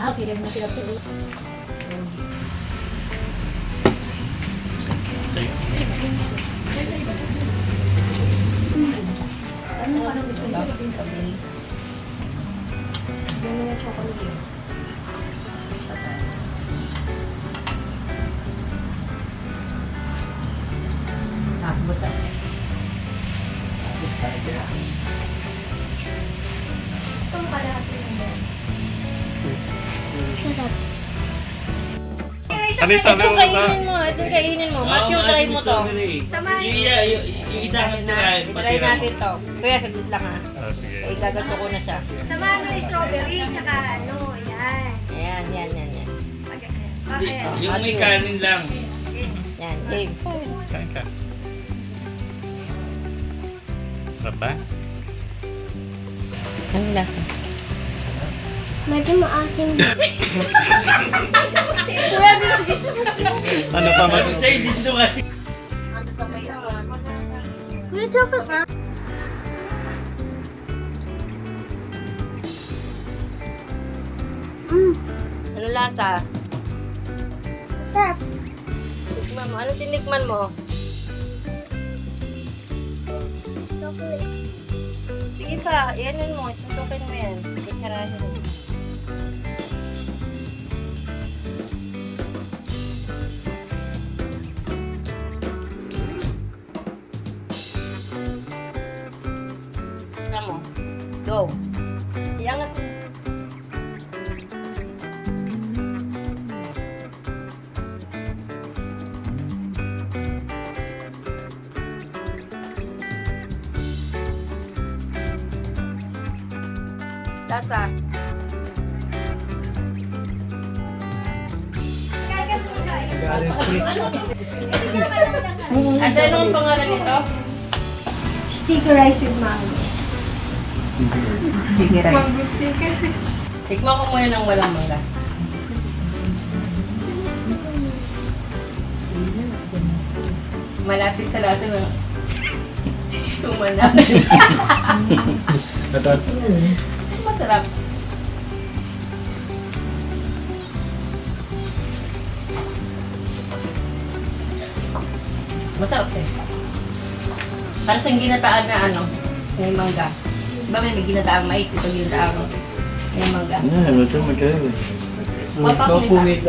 Wow, kaya mo sila po. Ano gusto mo? Yung mga chocolate. Buta. Gusto mo pala natin yan? Sarap. Ano yung sabi mo sa? Kainin mo, ito kainin mo. Matthew, try mo to. Yung isa ang try. Try natin to. Kuya, saglit lang ha. Ah, sige. Ay, gagato ko na siya. Samahan ng strawberry, tsaka ano, yan. Yan. Yung may kanin lang. Yan, game. Kain ka. Sarap ba? Ang lasa. Medyo maasim. Ano pa mas? Say, dito ka. May chocolate na. Ano lasa? Sarap. Tikman mo. Ano tinikman mo? Chocolate. Sige pa, ianin mo. Tutukin mo yan. Ikarahin mo. Tignan mo. Go. Iangat mo. Lasa. Ate, ano ang pangalan nito? Sticky rice with mango. Sticky rice. Tikman ko muna ng walang mangga. Malapit sa lasa ng sumana. Masarap. Masarap eh. Para sa ginataan na ano, may mangga. Diba may ginataang mais, ito ginataang may mangga. Ito magkano. Wapak Tofu with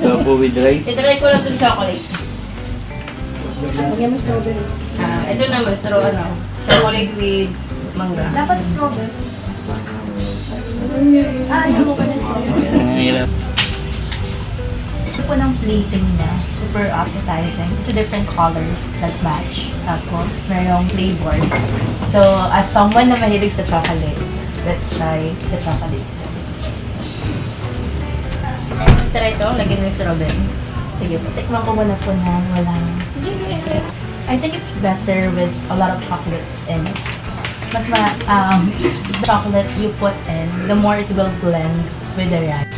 tofu with rice. Itry ko lang itong chocolate. Lagyan mo strawberry. Ito naman, chocolate with mangga. Dapat strawberry. Ayaw mo pa na strawberry. Ang hirap. Ito po ng plating na super appetizing. Kasi different colors that match. Tapos, merong flavors. So, as someone na mahilig sa chocolate, let's try the chocolate toast. Try ito, lagyan ng strawberry. Sige po, tikman ko muna po na walang... I think it's better with a lot of chocolates in it. Mas the chocolate you put in, the more it will blend with the rice.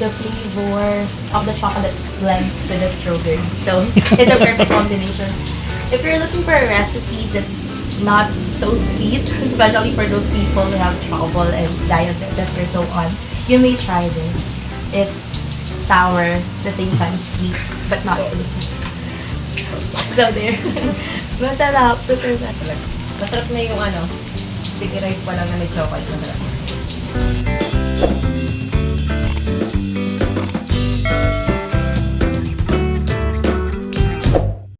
The flavor of the chocolate blends with the strawberry. So, it's a perfect combination. If you're looking for a recipe that's not so sweet, especially for those people who have trouble and diabetes or so on, you may try this. It's sour, at the same time sweet, but not so sweet. So there. Masarap, super masarap. Masarap na yung sticky rice pa lang na may chocolate. Masarap.